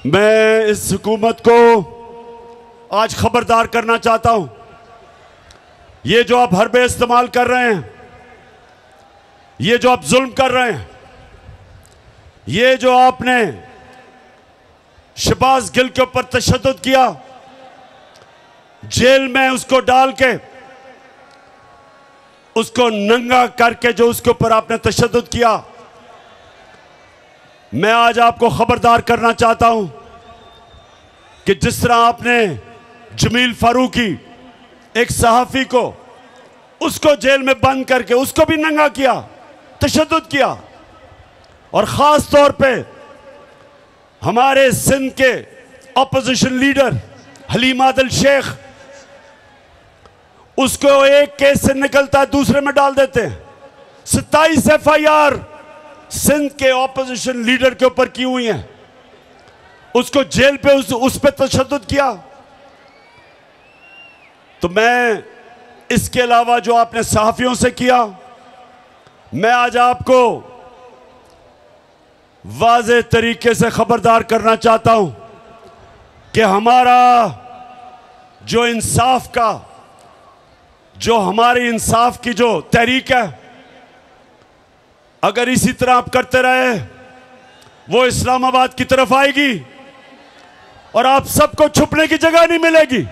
मैं इस हुकूमत को आज खबरदार करना चाहता हूं। ये जो आप हरबे इस्तेमाल कर रहे हैं, ये जो आप जुल्म कर रहे हैं, ये जो आपने शहबाज गिल के ऊपर तशद्दुद किया, जेल में उसको डाल के, उसको नंगा करके जो उसके ऊपर आपने तशद्दुद किया, मैं आज आपको खबरदार करना चाहता हूं कि जिस तरह आपने जमील फारूकी एक सहाफी को, उसको जेल में बंद करके उसको भी नंगा किया, तशद्दुद किया, और खास तौर पे हमारे सिंध के ऑपोजिशन लीडर हलीम आदिल शेख, उसको एक केस से निकलता है दूसरे में डाल देते हैं। 27 FIR सिंध के ऑपोजिशन लीडर के ऊपर की हुई हैं। उसको जेल पे उस पे तशद्दुद किया। तो मैं इसके अलावा जो आपने सहाफियों से किया, मैं आज आपको वाज़े तरीके से खबरदार करना चाहता हूं कि हमारा जो इंसाफ का, जो हमारी इंसाफ की जो तहरीक है, अगर इसी तरह आप करते रहे, वो इस्लामाबाद की तरफ आएगी और आप सबको छुपने की जगह नहीं मिलेगी।